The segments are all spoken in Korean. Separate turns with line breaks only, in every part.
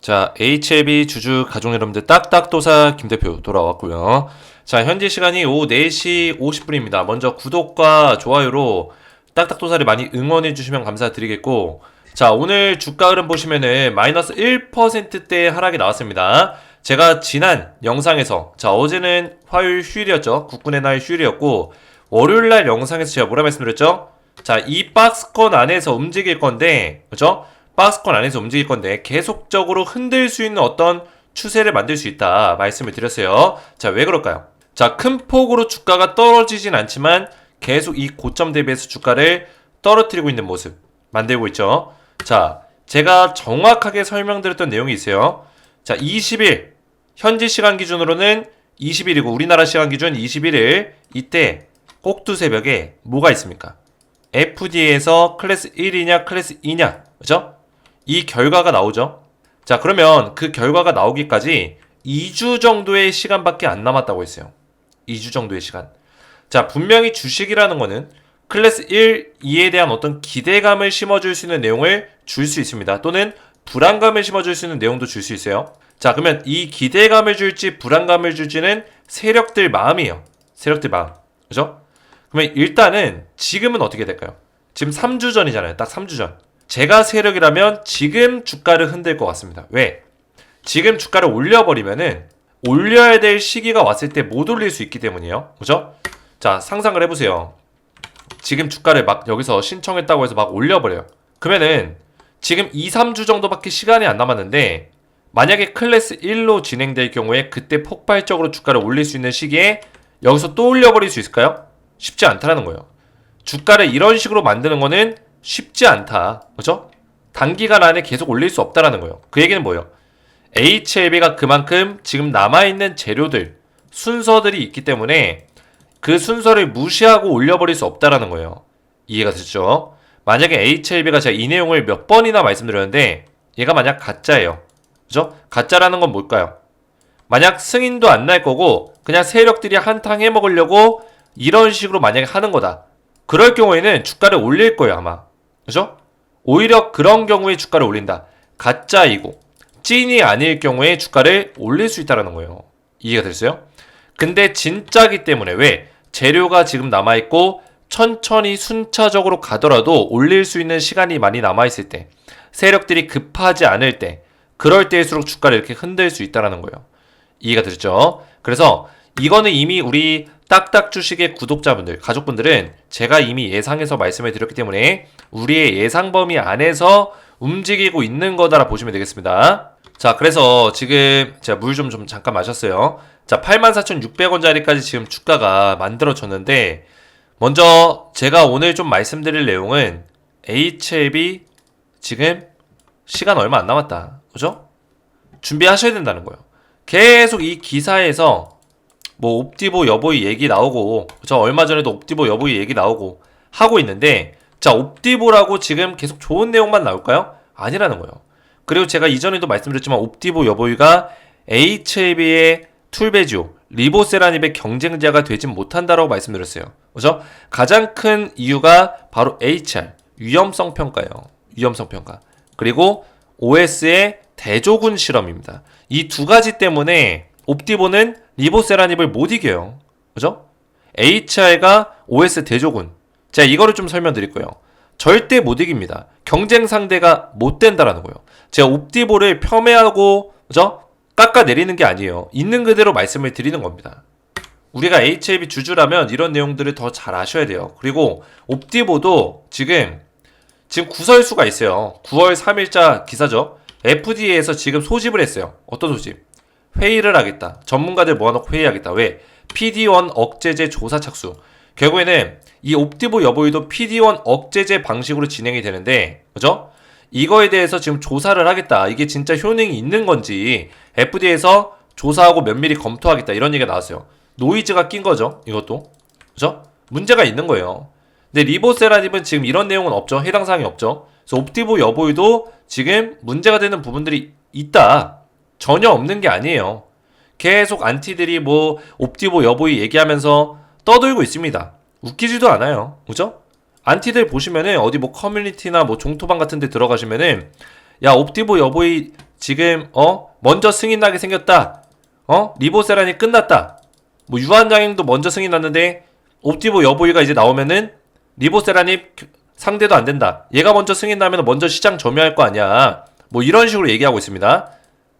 자, HLB 주주 가족 여러분들 딱딱도사 김대표 돌아왔고요. 자, 현재 시간이 오후 4시 50분입니다. 먼저 구독과 좋아요로 딱딱도사를 많이 응원해 주시면 감사드리겠고, 자, 오늘 주가 흐름 보시면은 마이너스 1%대 하락이 나왔습니다. 제가 지난 영상에서, 자, 어제는 화요일 휴일이었죠. 국군의 날 휴일이었고, 월요일날 영상에서 제가 뭐라 말씀드렸죠? 자, 이 박스권 안에서 움직일 건데, 그죠? 박스권 안에서 움직일 건데 계속적으로 흔들 수 있는 어떤 추세를 만들 수 있다 말씀을 드렸어요. 자, 왜 그럴까요? 자, 큰 폭으로 주가가 떨어지진 않지만 계속 이 고점 대비해서 주가를 떨어뜨리고 있는 모습 만들고 있죠. 자, 제가 정확하게 설명드렸던 내용이 있어요. 자, 20일 현지 시간 기준으로는 20일이고 우리나라 시간 기준 21일 이때 꼭두 새벽에 뭐가 있습니까? FDA에서 클래스 1이냐 클래스 2냐, 그죠? 이 결과가 나오죠. 자, 그러면 그 결과가 나오기까지 2주 정도의 시간밖에 안 남았다고 했어요. 2주 정도의 시간. 자, 분명히 주식이라는 거는 클래스 1, 2에 대한 어떤 기대감을 심어줄 수 있는 내용을 줄 수 있습니다. 또는 불안감을 심어줄 수 있는 내용도 줄 수 있어요. 자, 그러면 이 기대감을 줄지 불안감을 줄지는 세력들 마음이에요. 세력들 마음. 그죠? 그러면 일단은 지금은 어떻게 될까요? 지금 3주 전이잖아요. 딱 3주 전. 제가 세력이라면 지금 주가를 흔들 것 같습니다. 왜? 지금 주가를 올려버리면은 올려야 될 시기가 왔을 때 못 올릴 수 있기 때문이에요. 그죠? 자, 상상을 해보세요. 지금 주가를 막 여기서 신청했다고 해서 막 올려버려요. 그러면은 지금 2, 3주 정도밖에 시간이 안 남았는데 만약에 클래스 1로 진행될 경우에 그때 폭발적으로 주가를 올릴 수 있는 시기에 여기서 또 올려버릴 수 있을까요? 쉽지 않다라는 거예요. 주가를 이런 식으로 만드는 거는 쉽지 않다. 그죠? 단기간 안에 계속 올릴 수 없다라는 거예요. 그 얘기는 뭐예요? HLB가 그만큼 지금 남아있는 재료들, 순서들이 있기 때문에 그 순서를 무시하고 올려버릴 수 없다라는 거예요. 이해가 되죠? 만약에 HLB가 제가 이 내용을 몇 번이나 말씀드렸는데 얘가 만약 가짜예요. 그죠? 가짜라는 건 뭘까요? 만약 승인도 안 날 거고 그냥 세력들이 한탕 해먹으려고 이런 식으로 만약에 하는 거다. 그럴 경우에는 주가를 올릴 거예요, 아마. 그죠? 오히려 그런 경우에 주가를 올린다. 가짜이고 찐이 아닐 경우에 주가를 올릴 수 있다는 거예요. 이해가 됐어요? 근데 진짜기 때문에 왜? 재료가 지금 남아있고 천천히 순차적으로 가더라도 올릴 수 있는 시간이 많이 남아있을 때, 세력들이 급하지 않을 때, 그럴 때일수록 주가를 이렇게 흔들 수 있다는 거예요. 이해가 되죠? 그래서 이거는 이미 우리 딱딱 주식의 구독자분들, 가족분들은 제가 이미 예상해서 말씀을 드렸기 때문에 우리의 예상 범위 안에서 움직이고 있는 거다라 보시면 되겠습니다. 자, 그래서 지금 제가 물 좀 잠깐 마셨어요. 자, 84,600원짜리까지 지금 주가가 만들어졌는데 먼저 제가 오늘 좀 말씀드릴 내용은 HLB 지금 시간 얼마 안 남았다. 그죠? 준비하셔야 된다는 거예요. 계속 이 기사에서 뭐 옵티보 여보이 얘기 나오고 저 얼마 전에도 옵티보 여보이 얘기 나오고 하고 있는데 자, 옵티보라고 지금 계속 좋은 내용만 나올까요? 아니라는 거예요. 그리고 제가 이전에도 말씀드렸지만 옵티보 여보이가 HLB의 툴베지오, 리보세라닙의 경쟁자가 되진 못한다라고 말씀드렸어요. 그죠? 가장 큰 이유가 바로 HR, 위험성 평가예요. 위험성 평가. 그리고 OS의 대조군 실험입니다. 이 두 가지 때문에 옵티보는 리보세라닙을 못 이겨요. 그죠? HR가 OS 대조군. 제가 이거를 좀 설명드릴 거예요. 절대 못 이깁니다. 경쟁 상대가 못 된다라는 거예요. 제가 옵티보를 폄훼하고, 그죠? 깎아내리는 게 아니에요. 있는 그대로 말씀을 드리는 겁니다. 우리가 HLB 주주라면 이런 내용들을 더 잘 아셔야 돼요. 그리고 옵티보도 지금 구설수가 있어요. 9월 3일자 기사죠. FDA에서 지금 소집을 했어요. 어떤 소집? 회의를 하겠다. 전문가들 모아놓고 회의하겠다. 왜? PD1 억제제 조사 착수. 결국에는 이 옵티보 여보이도 PD1 억제제 방식으로 진행이 되는데, 그죠? 이거에 대해서 지금 조사를 하겠다. 이게 진짜 효능이 있는 건지 FDA에서 조사하고 면밀히 검토하겠다. 이런 얘기가 나왔어요. 노이즈가 낀 거죠. 이것도. 그죠? 문제가 있는 거예요. 근데 리보세라닙은 지금 이런 내용은 없죠. 해당 사항이 없죠. 그래서 옵티보 여보이도 지금 문제가 되는 부분들이 있다. 전혀 없는 게 아니에요. 계속 안티들이 뭐 옵티보 여보이 얘기하면서 떠들고 있습니다. 웃기지도 않아요. 그죠? 안티들 보시면은 어디 뭐 커뮤니티나 뭐 종토방 같은 데 들어가시면은 야 옵티보 여보이 지금 먼저 승인 나게 생겼다. 리보세란이 끝났다. 뭐 유한장행도 먼저 승인 났는데 옵티보 여보이가 이제 나오면은 리보세란이 상대도 안 된다. 얘가 먼저 승인 나면 먼저 시장 점유할 거 아니야. 뭐 이런 식으로 얘기하고 있습니다.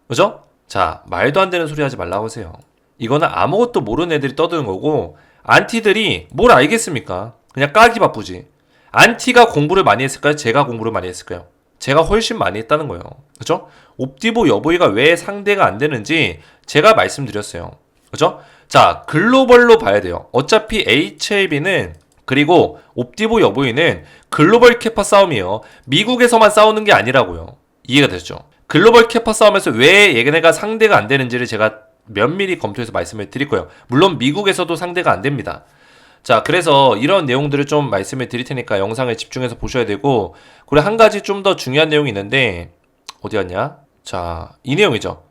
그죠? 자, 말도 안 되는 소리 하지 말라고 하세요. 이거는 아무것도 모르는 애들이 떠드는 거고, 안티들이 뭘 알겠습니까? 그냥 까기 바쁘지. 안티가 공부를 많이 했을까요? 제가 공부를 많이 했을까요? 제가 훨씬 많이 했다는 거예요. 그죠? 옵티보 여보이가 왜 상대가 안 되는지 제가 말씀드렸어요. 그죠? 자, 글로벌로 봐야 돼요. 어차피 HLB는 그리고 옵티보 여보이는 글로벌 캐파 싸움이에요. 미국에서만 싸우는 게 아니라고요. 이해가 되죠? 글로벌 캐파 싸움에서 왜 얘네가 상대가 안 되는지를 제가 면밀히 검토해서 말씀을 드릴 거예요. 물론 미국에서도 상대가 안 됩니다. 자, 그래서 이런 내용들을 좀 말씀을 드릴 테니까 영상을 집중해서 보셔야 되고, 그리고 한 가지 좀 더 중요한 내용이 있는데, 어디 갔냐? 자, 이 내용이죠.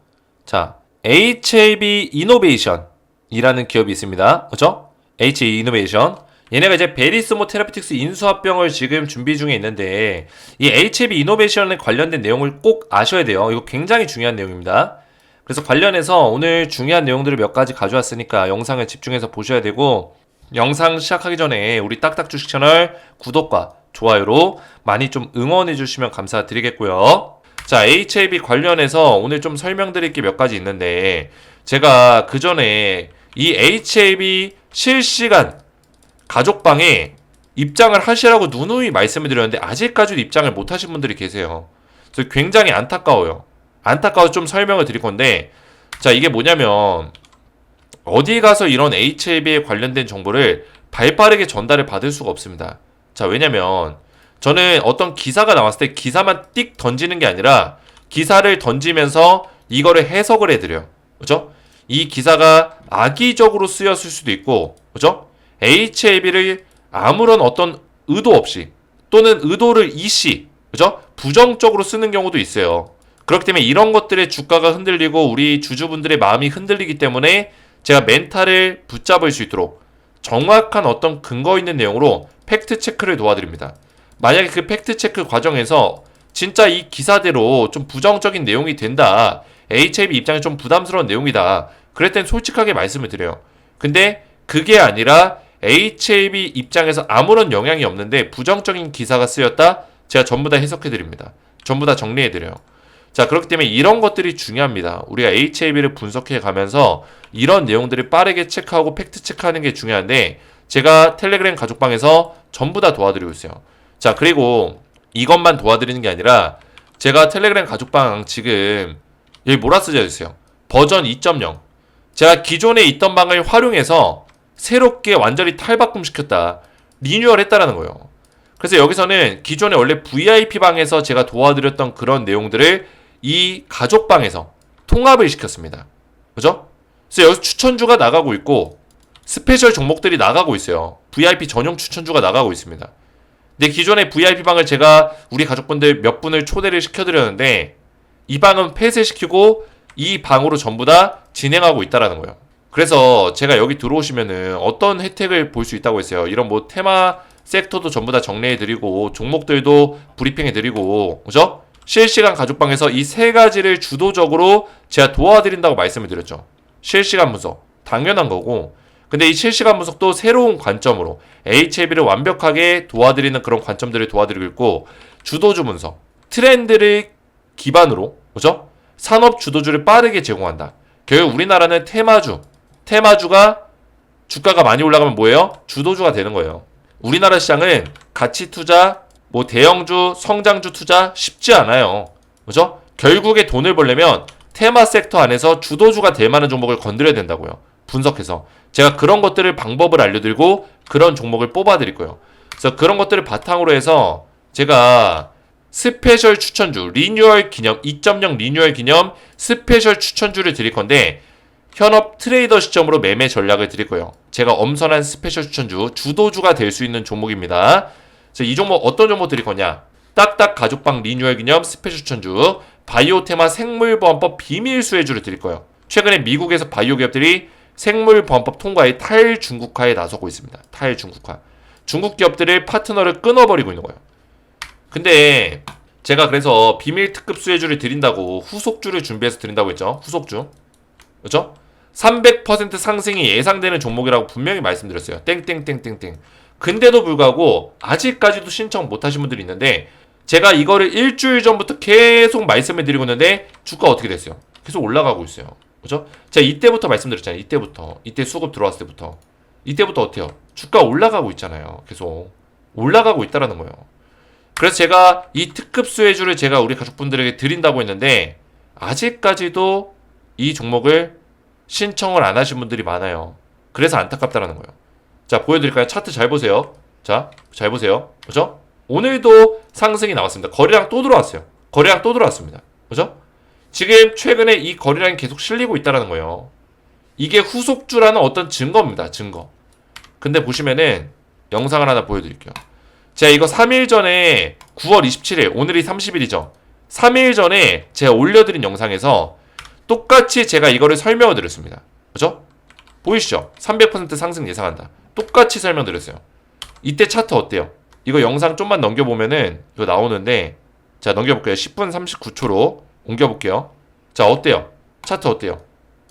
자, HLB 이노베이션이라는 기업이 있습니다. 그죠? HLB 이노베이션. 얘네가 이제 베리스모 테라피틱스 인수합병을 지금 준비 중에 있는데, 이 HLB 이노베이션에 관련된 내용을 꼭 아셔야 돼요. 이거 굉장히 중요한 내용입니다. 그래서 관련해서 오늘 중요한 내용들을 몇 가지 가져왔으니까 영상을 집중해서 보셔야 되고, 영상 시작하기 전에 우리 딱딱 주식 채널 구독과 좋아요로 많이 좀 응원해 주시면 감사드리겠고요. 자, HLB 관련해서 오늘 좀 설명드릴 게 몇 가지 있는데, 제가 그 전에 이 HLB 실시간 가족방에 입장을 하시라고 누누이 말씀을 드렸는데 아직까지도 입장을 못 하신 분들이 계세요. 그래서 굉장히 안타까워요. 안타까워서 좀 설명을 드릴 건데, 자, 이게 뭐냐면 어디 가서 이런 HLB에 관련된 정보를 발빠르게 전달을 받을 수가 없습니다. 자, 왜냐면 저는 어떤 기사가 나왔을 때 기사만 띡 던지는 게 아니라 기사를 던지면서 이거를 해석을 해드려요. 그죠? 이 기사가 악의적으로 쓰였을 수도 있고, 그죠? HLB를 아무런 어떤 의도 없이 또는 의도를 이시, 그죠? 부정적으로 쓰는 경우도 있어요. 그렇기 때문에 이런 것들의 주가가 흔들리고 우리 주주분들의 마음이 흔들리기 때문에 제가 멘탈을 붙잡을 수 있도록 정확한 어떤 근거 있는 내용으로 팩트 체크를 도와드립니다. 만약에 그 팩트 체크 과정에서 진짜 이 기사대로 좀 부정적인 내용이 된다, HLB 입장에 좀 부담스러운 내용이다, 그럴 땐 솔직하게 말씀을 드려요. 근데 그게 아니라 HLB 입장에서 아무런 영향이 없는데 부정적인 기사가 쓰였다, 제가 전부 다 해석해드립니다. 전부 다 정리해드려요. 자, 그렇기 때문에 이런 것들이 중요합니다. 우리가 HLB를 분석해 가면서 이런 내용들을 빠르게 체크하고 팩트 체크하는 게 중요한데, 제가 텔레그램 가족방에서 전부 다 도와드리고 있어요. 자, 그리고 이것만 도와드리는 게 아니라 제가 텔레그램 가족방 지금 여기 뭐라 쓰여 있어요? 버전 2.0. 제가 기존에 있던 방을 활용해서 새롭게 완전히 탈바꿈시켰다, 리뉴얼 했다라는 거예요. 그래서 여기서는 기존에 원래 VIP 방에서 제가 도와드렸던 그런 내용들을 이 가족방에서 통합을 시켰습니다. 그죠? 그래서 여기서 추천주가 나가고 있고 스페셜 종목들이 나가고 있어요. VIP 전용 추천주가 나가고 있습니다. 근데 기존의 VIP 방을 제가 우리 가족분들 몇 분을 초대를 시켜드렸는데 이 방은 폐쇄시키고 이 방으로 전부 다 진행하고 있다라는 거예요. 그래서 제가 여기 들어오시면은 어떤 혜택을 볼 수 있다고 했어요. 이런 뭐 테마 섹터도 전부 다 정리해드리고 종목들도 브리핑해드리고, 그죠? 실시간 가족방에서 이 세 가지를 주도적으로 제가 도와드린다고 말씀을 드렸죠. 실시간 분석 당연한 거고, 근데 이 실시간 분석도 새로운 관점으로 HLB를 완벽하게 도와드리는 그런 관점들을 도와드리고 있고, 주도주 분석 트렌드를 기반으로, 그죠? 산업 주도주를 빠르게 제공한다. 결국 우리나라는 테마주가 주가가 많이 올라가면 뭐예요? 주도주가 되는 거예요. 우리나라 시장은 가치 투자, 뭐 대형주, 성장주 투자 쉽지 않아요. 그죠? 결국에 돈을 벌려면 테마 섹터 안에서 주도주가 될 만한 종목을 건드려야 된다고요. 분석해서. 제가 그런 것들을 방법을 알려드리고 그런 종목을 뽑아드릴 거예요. 그래서 그런 것들을 바탕으로 해서 제가 스페셜 추천주, 리뉴얼 기념, 2.0 리뉴얼 기념 스페셜 추천주를 드릴 건데, 현업 트레이더 시점으로 매매 전략을 드릴 거예요. 제가 엄선한 스페셜 추천주, 주도주가 될 수 있는 종목입니다. 그래서 이 종목 어떤 종목 드릴 거냐? 딱딱 가족방 리뉴얼 기념 스페셜 추천주, 바이오 테마 생물보안법 비밀 수혜주를 드릴 거예요. 최근에 미국에서 바이오 기업들이 생물보안법 통과에 탈중국화에 나서고 있습니다. 탈중국화. 중국 기업들의 파트너를 끊어버리고 있는 거예요. 근데 제가 그래서 비밀 특급 수혜주를 드린다고 후속주를 준비해서 드린다고 했죠. 후속주. 그죠? 300% 상승이 예상되는 종목이라고 분명히 말씀드렸어요. 땡땡땡땡땡. 근데도 불구하고 아직까지도 신청 못 하신 분들이 있는데 제가 이거를 일주일 전부터 계속 말씀을 드리고 있는데 주가 어떻게 됐어요? 계속 올라가고 있어요. 그죠? 제가 이때부터 말씀드렸잖아요. 이때부터. 이때 수급 들어왔을 때부터. 이때부터 어때요? 주가 올라가고 있잖아요. 계속. 올라가고 있다라는 거예요. 그래서 제가 이 특급 수혜주를 제가 우리 가족분들에게 드린다고 했는데 아직까지도 이 종목을 신청을 안 하신 분들이 많아요. 그래서 안타깝다라는 거예요. 자, 보여드릴까요? 차트 잘 보세요. 자, 잘 보세요. 그죠? 오늘도 상승이 나왔습니다. 거래량 또 들어왔어요. 거래량 또 들어왔습니다. 그죠? 지금 최근에 이 거래량이 계속 실리고 있다는 거예요. 이게 후속주라는 어떤 증거입니다. 증거. 근데 보시면은 영상을 하나 보여드릴게요. 제가 이거 3일 전에 9월 27일, 오늘이 30일이죠. 3일 전에 제가 올려드린 영상에서 똑같이 제가 이거를 설명을 드렸습니다. 그죠? 보이시죠? 300% 상승 예상한다. 똑같이 설명드렸어요. 이때 차트 어때요? 이거 영상 좀만 넘겨보면은 이거 나오는데 자, 넘겨볼게요. 10분 39초로 옮겨볼게요. 자, 어때요? 차트 어때요?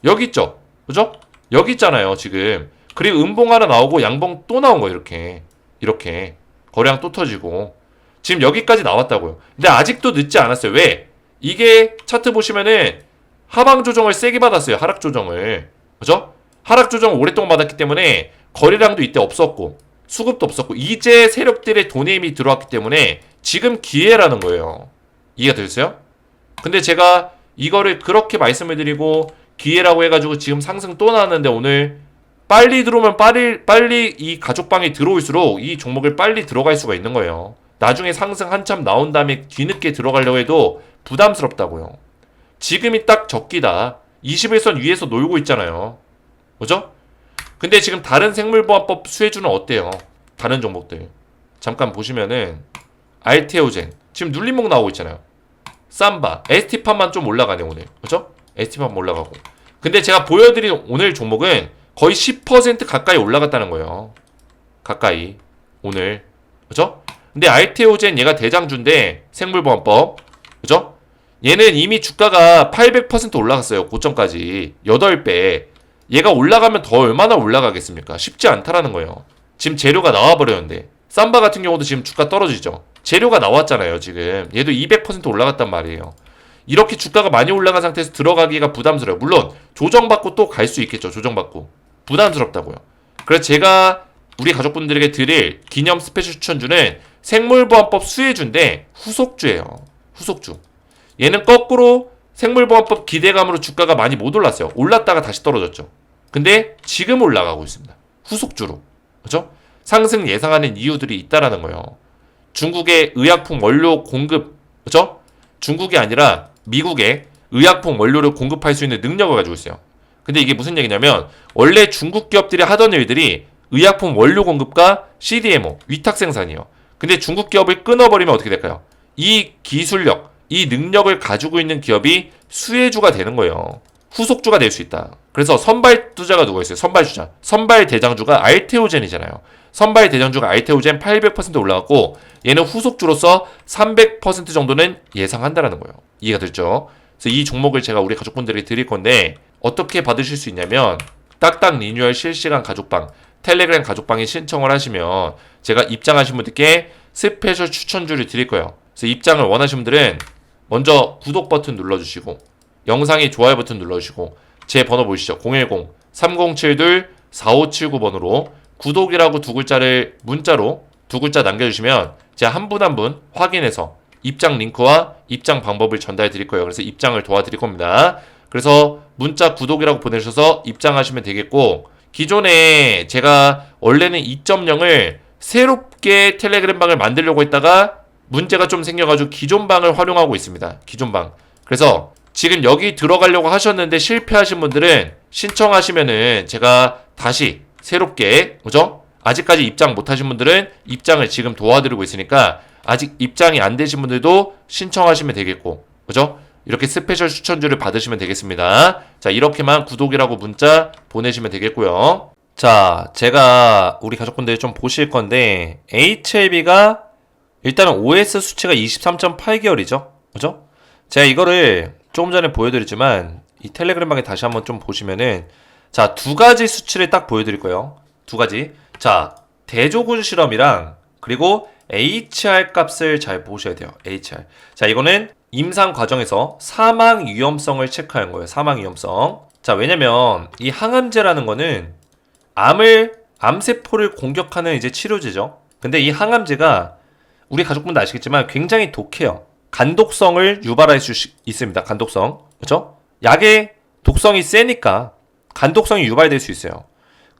여기 있죠? 그죠? 여기 있잖아요, 지금. 그리고 음봉 하나 나오고 양봉 또 나온 거예요, 이렇게. 이렇게. 거래량 또 터지고. 지금 여기까지 나왔다고요. 근데 아직도 늦지 않았어요. 왜? 이게 차트 보시면은 하방 조정을 세게 받았어요. 하락 조정을. 그죠? 하락 조정을 오랫동안 받았기 때문에 거래량도 이때 없었고 수급도 없었고 이제 세력들의 돈의 힘이 들어왔기 때문에 지금 기회라는 거예요. 이해가 되셨어요? 근데 제가 이거를 그렇게 말씀을 드리고 기회라고 해가지고 지금 상승 또 나왔는데 오늘 빨리 들어오면 빨리 이 가족방에 들어올수록 이 종목을 빨리 들어갈 수가 있는 거예요. 나중에 상승 한참 나온 다음에 뒤늦게 들어가려고 해도 부담스럽다고요. 지금이 딱 적기다. 21선 위에서 놀고 있잖아요. 그죠? 근데 지금 다른 생물보안법 수혜주는 어때요? 다른 종목들. 잠깐 보시면은 알테오젠. 지금 눌림목 나오고 있잖아요. 삼바. ST판만 좀 올라가네 오늘. 그죠? ST판 올라가고. 근데 제가 보여드린 오늘 종목은 거의 10% 가까이 올라갔다는 거예요. 가까이. 오늘. 그죠? 근데 알테오젠 얘가 대장주인데 생물보안법. 그죠? 얘는 이미 주가가 800% 올라갔어요. 고점까지. 8배. 얘가 올라가면 더 얼마나 올라가겠습니까? 쉽지 않다라는 거예요. 지금 재료가 나와버렸는데. 삼바 같은 경우도 지금 주가 떨어지죠. 재료가 나왔잖아요, 지금. 얘도 200% 올라갔단 말이에요. 이렇게 주가가 많이 올라간 상태에서 들어가기가 부담스러워요. 물론 조정받고 또 갈 수 있겠죠. 조정받고. 부담스럽다고요. 그래서 제가 우리 가족분들에게 드릴 기념 스페셜 추천주는 생물보안법 수혜주인데 후속주예요. 후속주. 얘는 거꾸로 생물보안법 기대감으로 주가가 많이 못 올랐어요. 올랐다가 다시 떨어졌죠. 근데 지금 올라가고 있습니다. 후속주로. 그죠? 상승 예상하는 이유들이 있다라는 거예요. 중국의 의약품 원료 공급, 그죠? 중국이 아니라 미국의 의약품 원료를 공급할 수 있는 능력을 가지고 있어요. 근데 이게 무슨 얘기냐면 원래 중국 기업들이 하던 일들이 의약품 원료 공급과 CDMO, 위탁 생산이에요. 근데 중국 기업을 끊어버리면 어떻게 될까요? 이 기술력, 이 능력을 가지고 있는 기업이 수혜주가 되는 거예요. 후속주가 될 수 있다. 그래서 선발 투자가 누가 있어요? 선발 주자. 선발 대장주가 알테오젠이잖아요. 선발 대장주가 알테오젠 800% 올라갔고 얘는 후속주로서 300% 정도는 예상한다라는 거예요. 이해가 됐죠? 그래서 이 종목을 제가 우리 가족분들에게 드릴 건데 어떻게 받으실 수 있냐면 딱딱 리뉴얼 실시간 가족방 텔레그램 가족방에 신청을 하시면 제가 입장하신 분들께 스페셜 추천주를 드릴 거예요. 그래서 입장을 원하시는 분들은 먼저 구독 버튼 눌러주시고 영상에 좋아요 버튼 눌러주시고 제 번호 보이시죠? 010-3072-4579번으로 구독이라고 두 글자를 문자로 두 글자 남겨주시면 제가 한 분 한 분 확인해서 입장 링크와 입장 방법을 전달해 드릴 거예요. 그래서 입장을 도와드릴 겁니다. 그래서 문자 구독이라고 보내셔서 입장하시면 되겠고 기존에 제가 원래는 2.0을 새롭게 텔레그램 방을 만들려고 했다가 문제가 좀 생겨가지고 기존 방을 활용하고 있습니다. 기존 방. 그래서 지금 여기 들어가려고 하셨는데 실패하신 분들은 신청하시면은 제가 다시 새롭게, 그죠? 아직까지 입장 못 하신 분들은 입장을 지금 도와드리고 있으니까 아직 입장이 안 되신 분들도 신청하시면 되겠고, 그죠? 이렇게 스페셜 추천주를 받으시면 되겠습니다. 자, 이렇게만 구독이라고 문자 보내시면 되겠고요. 자, 제가 우리 가족분들이 좀 보실 건데 HLB가 일단은 OS 수치가 23.8개월이죠. 그죠? 제가 이거를 조금 전에 보여드렸지만 이 텔레그램방에 다시 한번 좀 보시면은 자, 두 가지 수치를 딱 보여드릴 거예요. 두 가지. 자, 대조군 실험이랑 그리고 HR 값을 잘 보셔야 돼요. HR. 자, 이거는 임상 과정에서 사망 위험성을 체크한 거예요. 사망 위험성. 자, 왜냐면 이 항암제라는 거는 암세포를 공격하는 이제 치료제죠. 근데 이 항암제가 우리 가족분도 아시겠지만 굉장히 독해요. 간독성을 유발할 수 있습니다. 간독성. 그렇죠? 약의 독성이 세니까 간독성이 유발될 수 있어요.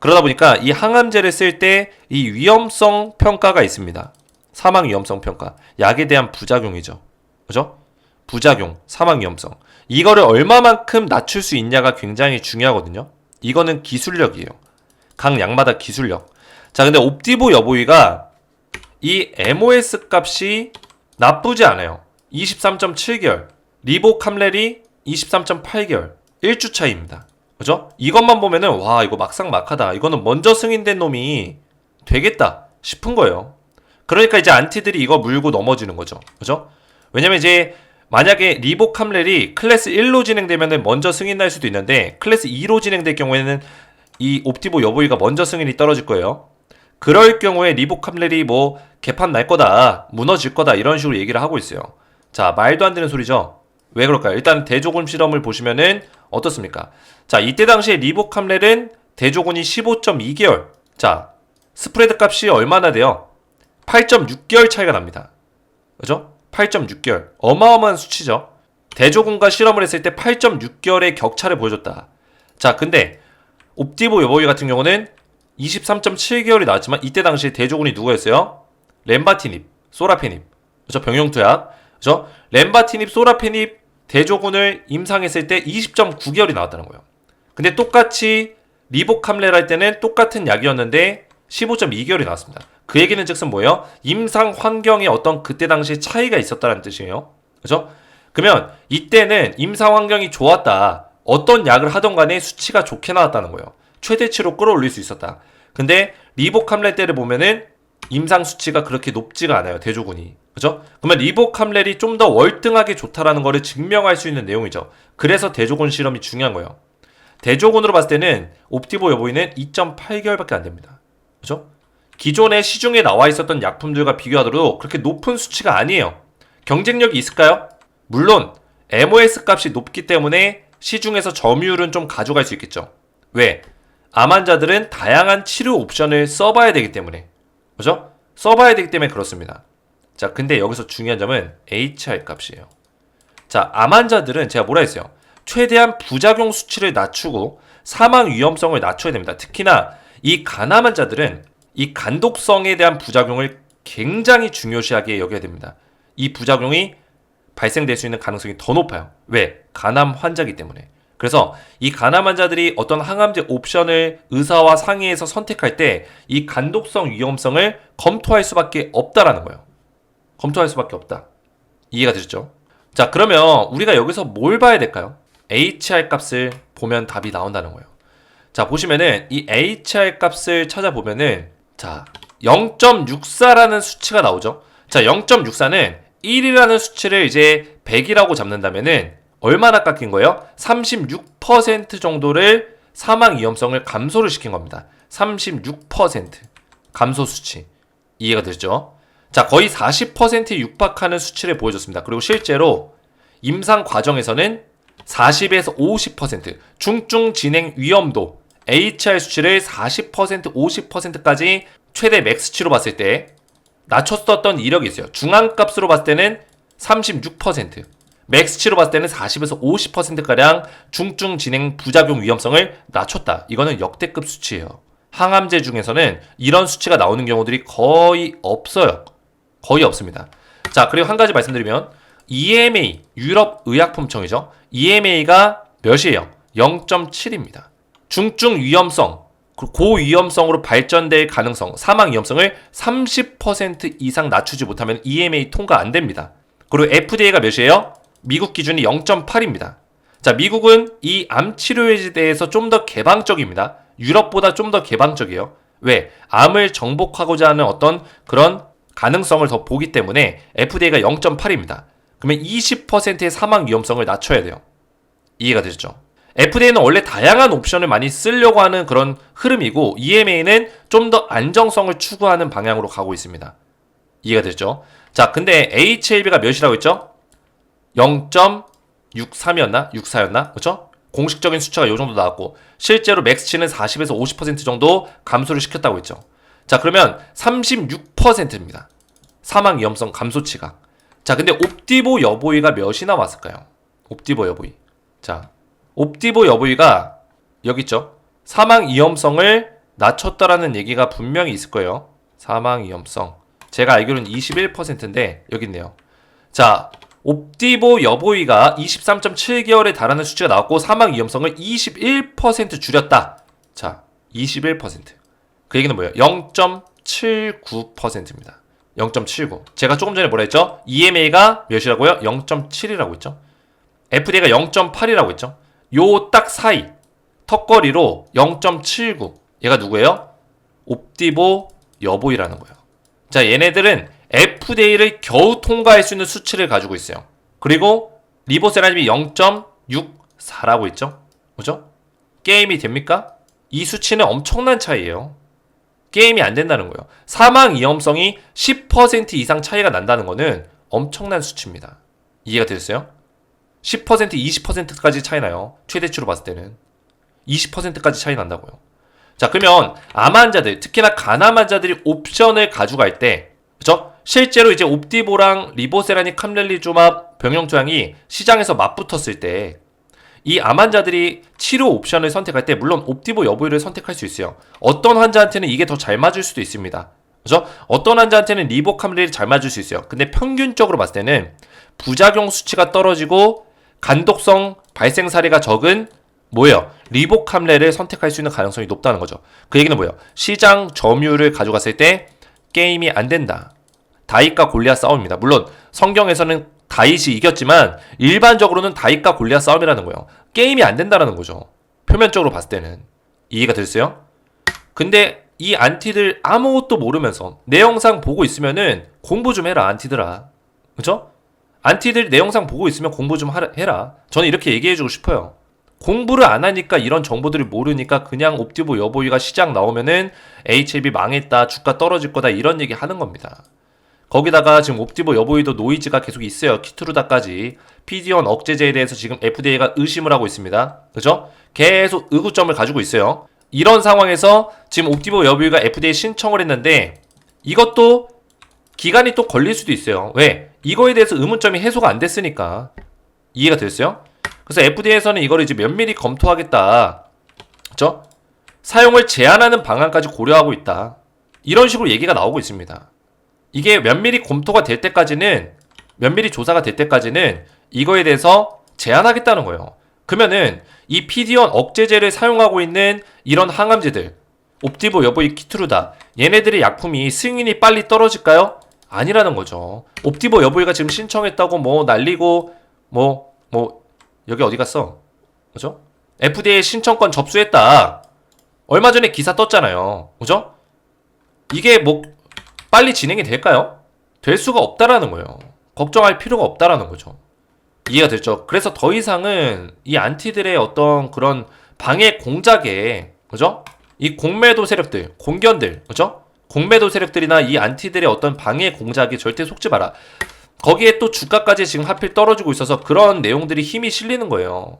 그러다 보니까 이 항암제를 쓸 때 이 위험성 평가가 있습니다. 사망 위험성 평가. 약에 대한 부작용이죠. 그죠? 부작용, 사망 위험성. 이거를 얼마만큼 낮출 수 있냐가 굉장히 중요하거든요. 이거는 기술력이에요. 각 약마다 기술력. 자, 근데 옵디보 여보이가 이 MOS 값이 나쁘지 않아요. 23.7개월. 리보캄렐이 23.8개월. 1주 차이입니다. 그죠? 이것만 보면은 와, 이거 막상막하다. 이거는 먼저 승인된 놈이 되겠다 싶은 거예요. 그러니까 이제 안티들이 이거 물고 넘어지는 거죠. 그죠? 왜냐면 이제 만약에 리보캄렐이 클래스 1로 진행되면은 먼저 승인 날 수도 있는데 클래스 2로 진행될 경우에는 이 옵티보 여보이가 먼저 승인이 떨어질 거예요. 그럴 경우에 리보캄렐이 뭐 개판 날 거다, 무너질 거다 이런 식으로 얘기를 하고 있어요. 자, 말도 안 되는 소리죠. 왜 그럴까요? 일단 대조군 실험을 보시면은 어떻습니까? 자, 이때 당시에 리보캄렐은 대조군이 15.2개월. 자, 스프레드 값이 얼마나 돼요? 8.6개월 차이가 납니다. 그죠? 8.6개월. 어마어마한 수치죠. 대조군과 실험을 했을 때 8.6개월의 격차를 보여줬다. 자, 근데 옵디보 여보이 같은 경우는 23.7개월이 나왔지만 이때 당시에 대조군이 누구였어요? 렘바티닙, 소라페닙. 그죠? 병용투약. 그죠? 렘바티닙, 소라페닙 대조군을 임상했을 때 20.9개월이 나왔다는 거예요. 근데 똑같이 리보캄렐 할 때는 똑같은 약이었는데 15.2개월이 나왔습니다. 그 얘기는 즉슨 뭐예요? 임상 환경에 어떤 그때 당시에 차이가 있었다는 뜻이에요. 그죠? 그러면 이때는 임상 환경이 좋았다. 어떤 약을 하던 간에 수치가 좋게 나왔다는 거예요. 최대치로 끌어올릴 수 있었다. 근데 리보캄렐 때를 보면은 임상 수치가 그렇게 높지가 않아요. 대조군이. 그죠? 그러면 리보캄렐이 좀 더 월등하게 좋다라는 거를 증명할 수 있는 내용이죠. 그래서 대조군 실험이 중요한 거예요. 대조군으로 봤을 때는 옵티보 여보이는 2.8개월밖에 안 됩니다. 그죠? 기존에 시중에 나와 있었던 약품들과 비교하더라도 그렇게 높은 수치가 아니에요. 경쟁력이 있을까요? 물론 MOS 값이 높기 때문에 시중에서 점유율은 좀 가져갈 수 있겠죠. 왜? 암 환자들은 다양한 치료 옵션을 써봐야 되기 때문에. 그죠? 써봐야 되기 때문에 그렇습니다. 자, 근데 여기서 중요한 점은 HR 값이에요. 자, 암 환자들은 제가 뭐라 했어요? 최대한 부작용 수치를 낮추고 사망 위험성을 낮춰야 됩니다. 특히나 이 간암 환자들은 이 간독성에 대한 부작용을 굉장히 중요시하게 여겨야 됩니다. 이 부작용이 발생될 수 있는 가능성이 더 높아요. 왜? 간암 환자이기 때문에. 그래서 이 간암 환자들이 어떤 항암제 옵션을 의사와 상의해서 선택할 때 이 간독성 위험성을 검토할 수밖에 없다라는 거예요. 검토할 수밖에 없다. 이해가 되셨죠? 자, 그러면 우리가 여기서 뭘 봐야 될까요? HR 값을 보면 답이 나온다는 거예요. 자, 보시면은 이 HR 값을 찾아보면은 자, 0.64라는 수치가 나오죠. 자, 0.64는 1이라는 수치를 이제 100이라고 잡는다면은 얼마나 깎인 거예요? 36% 정도를 사망 위험성을 감소를 시킨 겁니다. 36% 감소 수치. 이해가 되죠? 자, 거의 40%에 육박하는 수치를 보여줬습니다. 그리고 실제로 임상 과정에서는 40에서 50% 중증 진행 위험도 HR 수치를 40%, 50%까지 최대 맥스치로 봤을 때 낮췄었던 이력이 있어요. 중앙값으로 봤을 때는 36%, 맥스치로 봤을 때는 40에서 50%가량 중증 진행 부작용 위험성을 낮췄다. 이거는 역대급 수치예요. 항암제 중에서는 이런 수치가 나오는 경우들이 거의 없어요. 거의 없습니다. 자, 그리고 한 가지 말씀드리면 EMA, 유럽의약품청이죠. EMA가 몇이에요? 0.7입니다. 중증 위험성, 고위험성으로 발전될 가능성, 사망 위험성을 30% 이상 낮추지 못하면 EMA 통과 안 됩니다. 그리고 FDA가 몇이에요? 미국 기준이 0.8입니다. 자, 미국은 이 암 치료에 대해서 좀 더 개방적입니다. 유럽보다 좀 더 개방적이에요. 왜? 암을 정복하고자 하는 어떤 그런 가능성을 더 보기 때문에 FDA가 0.8입니다. 그러면 20%의 사망 위험성을 낮춰야 돼요. 이해가 되죠? FDA는 원래 다양한 옵션을 많이 쓰려고 하는 그런 흐름이고 EMA는 좀 더 안정성을 추구하는 방향으로 가고 있습니다. 이해가 되죠? 자, 근데 HLB가 몇이라고 했죠? 0.63이었나? 64였나? 그렇죠? 공식적인 수치가 이 정도 나왔고 실제로 맥스치는 40에서 50% 정도 감소를 시켰다고 했죠. 자, 그러면 36%입니다. 사망 위험성 감소치가. 자, 근데 옵디보 여보이가 몇이 나왔을까요? 옵디보 여보이. 자, 옵디보 여보이가 여기 있죠? 사망 위험성을 낮췄다라는 얘기가 분명히 있을 거예요. 사망 위험성. 제가 알기로는 21%인데 여기 있네요. 자, 옵디보 여보이가 23.7개월에 달하는 수치가 나왔고 사망 위험성을 21% 줄였다. 자, 21%. 그 얘기는 뭐예요? 0.79%입니다. 0.79. 제가 조금 전에 뭐라 했죠? EMA가 몇이라고요? 0.7이라고 했죠? FDA가 0.8이라고 했죠? 요 딱 사이 턱걸이로 0.79. 얘가 누구예요? 옵디보 여보이라는 거예요. 자, 얘네들은 FDA를 겨우 통과할 수 있는 수치를 가지고 있어요. 그리고 리보세라님이 0.64라고 있죠? 그죠? 게임이 됩니까? 이 수치는 엄청난 차이예요. 게임이 안 된다는 거예요. 사망 위험성이 10% 이상 차이가 난다는 거는 엄청난 수치입니다. 이해가 되셨어요? 10%, 20%까지 차이 나요. 최대치로 봤을 때는. 20%까지 차이 난다고요. 자, 그러면 암 환자들, 특히나 간암 환자들이 옵션을 가져갈 때, 그죠? 실제로 이제 옵디보랑 리보세라닌 캄렐리조맙 병용 투약이 시장에서 맞붙었을 때, 이 암 환자들이 치료 옵션을 선택할 때 물론 옵디보 여보이를 선택할 수 있어요. 어떤 환자한테는 이게 더 잘 맞을 수도 있습니다. 그죠? 어떤 환자한테는 리보캄렐이 잘 맞을 수 있어요. 근데 평균적으로 봤을 때는 부작용 수치가 떨어지고 간독성 발생 사례가 적은 뭐예요? 리보캄렐을 선택할 수 있는 가능성이 높다는 거죠. 그 얘기는 뭐예요? 시장 점유율을 가져갔을 때 게임이 안 된다. 다윗과 골리앗 싸움입니다. 물론 성경에서는 다윗이 이겼지만 일반적으로는 다윗과 골리앗 싸움이라는 거예요. 게임이 안 된다라는 거죠. 표면적으로 봤을 때는. 이해가 됐어요? 근데 이 안티들 아무것도 모르면서 내 영상 보고 있으면은 공부 좀 해라, 안티들아. 그쵸? 안티들 내 영상 보고 있으면 공부 좀 해라. 저는 이렇게 얘기해주고 싶어요. 공부를 안 하니까 이런 정보들을 모르니까 그냥 옵디보 여보이가 시장 나오면은 HLB 망했다, 주가 떨어질 거다 이런 얘기 하는 겁니다. 거기다가 지금 옵디보 여보이도 노이즈가 계속 있어요. 키트루다까지. PD-1 억제제에 대해서 지금 FDA가 의심을 하고 있습니다. 그죠? 계속 의구점을 가지고 있어요. 이런 상황에서 지금 옵디보 여보이가 FDA 신청을 했는데 이것도 기간이 또 걸릴 수도 있어요. 왜? 이거에 대해서 의문점이 해소가 안 됐으니까. 이해가 됐어요? 그래서 FDA에서는 이거를 이제 면밀히 검토하겠다. 그죠? 사용을 제한하는 방안까지 고려하고 있다. 이런 식으로 얘기가 나오고 있습니다. 이게 면밀히 검토가 될 때까지는, 면밀히 조사가 될 때까지는 이거에 대해서 제한하겠다는 거예요. 그러면은 이 PD-1 억제제를 사용하고 있는 이런 항암제들, 옵디보 여보이 키트루다, 얘네들의 약품이 승인이 빨리 떨어질까요? 아니라는 거죠. 옵디보 여보이가 지금 신청했다고 뭐 날리고 여기 어디 갔어? 그죠? FDA 신청권 접수했다. 얼마 전에 기사 떴잖아요. 그죠? 이게 뭐 빨리 진행이 될까요? 될 수가 없다라는 거예요. 걱정할 필요가 없다라는 거죠. 이해가 됐죠? 그래서 더 이상은 이 안티들의 어떤 그런 방해 공작에, 그죠? 이 공매도 세력들, 공견들, 그죠? 공매도 세력들이나 이 안티들의 어떤 방해 공작에 절대 속지 마라. 거기에 또 주가까지 지금 하필 떨어지고 있어서 그런 내용들이 힘이 실리는 거예요.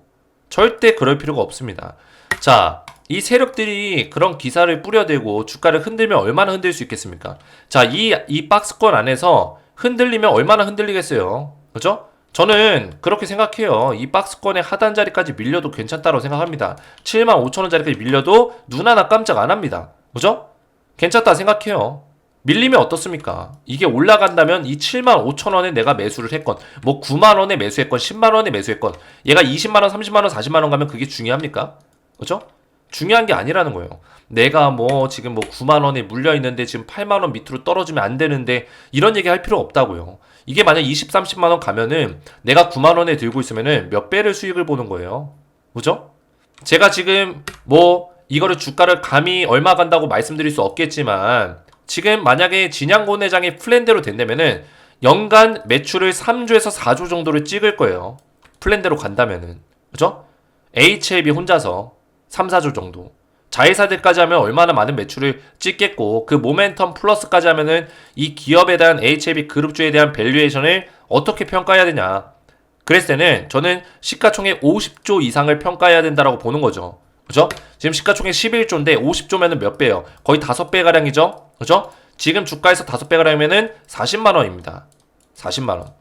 절대 그럴 필요가 없습니다. 자, 이 세력들이 그런 기사를 뿌려대고 주가를 흔들면 얼마나 흔들 수 있겠습니까? 자, 이 박스권 안에서 흔들리면 얼마나 흔들리겠어요? 그죠? 저는 그렇게 생각해요. 이 박스권의 하단 자리까지 밀려도 괜찮다고 생각합니다. 75,000원짜리까지 밀려도 눈 하나 깜짝 안 합니다. 그죠? 괜찮다 생각해요. 밀리면 어떻습니까? 이게 올라간다면 이 75,000원에 내가 매수를 했건, 뭐 9만원에 매수했건, 10만원에 매수했건, 얘가 20만원, 30만원, 40만원 가면 그게 중요합니까? 그죠? 중요한 게 아니라는 거예요. 내가 뭐 지금 뭐 9만원에 물려있는데 지금 8만원 밑으로 떨어지면 안 되는데 이런 얘기 할 필요 없다고요. 이게 만약 20, 30만원 가면은 내가 9만원에 들고 있으면은 몇 배를 수익을 보는 거예요. 그죠? 제가 지금 뭐 이거를 주가를 감히 얼마 간다고 말씀드릴 수 없겠지만 지금 만약에 진양고 내장이 플랜대로 된다면은 연간 매출을 3조에서 4조 정도를 찍을 거예요. 플랜대로 간다면은. 그죠? HLB 혼자서 3, 4조 정도. 자회사들까지 하면 얼마나 많은 매출을 찍겠고, 그 모멘텀 플러스까지 하면은 이 기업에 대한 HLB 그룹주에 대한 밸류에이션을 어떻게 평가해야 되냐. 그랬을 때는 저는 시가총액 50조 이상을 평가해야 된다라고 보는 거죠. 그죠? 지금 시가총액 11조인데 50조면은 몇 배예요? 거의 5배 가량이죠? 그죠? 지금 주가에서 5배 가량이면은 40만 원입니다. 40만 원.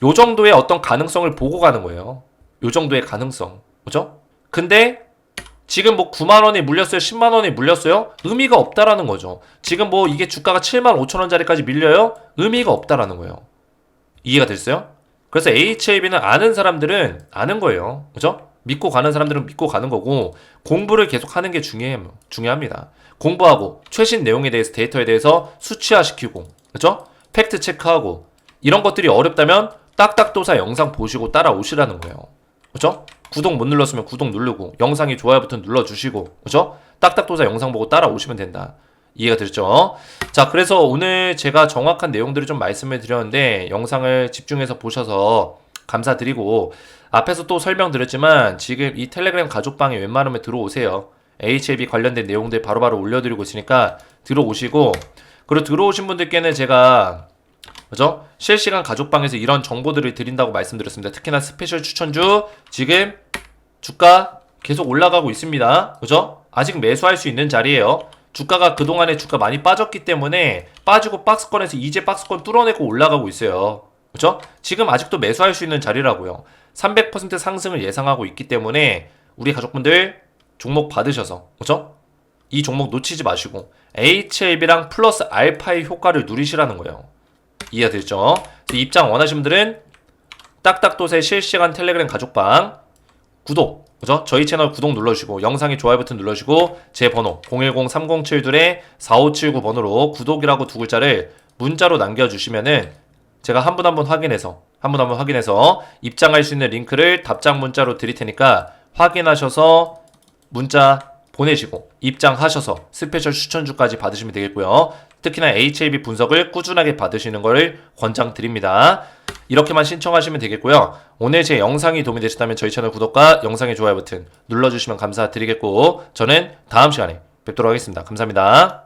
요 정도의 어떤 가능성을 보고 가는 거예요. 요 정도의 가능성. 그죠? 근데 지금 뭐 9만 원이 물렸어요? 10만 원이 물렸어요? 의미가 없다라는 거죠. 지금 뭐 이게 주가가 7만 5천 원짜리까지 밀려요? 의미가 없다라는 거예요. 이해가 됐어요? 그래서 HLB는 아는 사람들은 아는 거예요. 그죠? 믿고 가는 사람들은 믿고 가는 거고, 공부를 계속 하는 게 중요합니다. 공부하고 최신 내용에 대해서, 데이터에 대해서 수치화시키고, 그죠? 팩트 체크하고, 이런 것들이 어렵다면 딱딱도사 영상 보시고 따라오시라는 거예요. 그죠? 구독 못 눌렀으면 구독 누르고, 영상이 좋아요 버튼 눌러주시고, 그죠? 딱딱도사 영상 보고 따라오시면 된다. 이해가 되셨죠? 자, 그래서 오늘 제가 정확한 내용들을 좀 말씀을 드렸는데, 영상을 집중해서 보셔서 감사드리고, 앞에서 또 설명드렸지만 지금 이 텔레그램 가족방에 웬만하면 들어오세요. HLB 관련된 내용들 바로바로 올려드리고 있으니까 들어오시고, 그리고 들어오신 분들께는 제가, 그죠? 실시간 가족방에서 이런 정보들을 드린다고 말씀드렸습니다. 특히나 스페셜 추천주 지금 주가 계속 올라가고 있습니다. 그죠? 아직 매수할 수 있는 자리예요. 주가가 그동안에 주가 많이 빠졌기 때문에 빠지고 박스권에서 이제 박스권 뚫어내고 올라가고 있어요. 그죠? 지금 아직도 매수할 수 있는 자리라고요. 300% 상승을 예상하고 있기 때문에 우리 가족분들 종목 받으셔서, 그죠? 이 종목 놓치지 마시고 HLB랑 플러스 알파의 효과를 누리시라는 거예요. 이해가 되죠? 입장 원하시는 분들은 딱딱도세 실시간 텔레그램 가족방 구독, 그죠? 저희 채널 구독 눌러주시고, 영상에 좋아요 버튼 눌러주시고, 제 번호 010-3072-4579 번호로 구독이라고 두 글자를 문자로 남겨주시면은 제가 한 분 한 분 확인해서 입장할 수 있는 링크를 답장 문자로 드릴 테니까 확인하셔서 문자 보내시고 입장하셔서 스페셜 추천주까지 받으시면 되겠고요. 특히나 HLB 분석을 꾸준하게 받으시는 것을 권장드립니다. 이렇게만 신청하시면 되겠고요. 오늘 제 영상이 도움이 되셨다면 저희 채널 구독과 영상의 좋아요 버튼 눌러주시면 감사드리겠고, 저는 다음 시간에 뵙도록 하겠습니다. 감사합니다.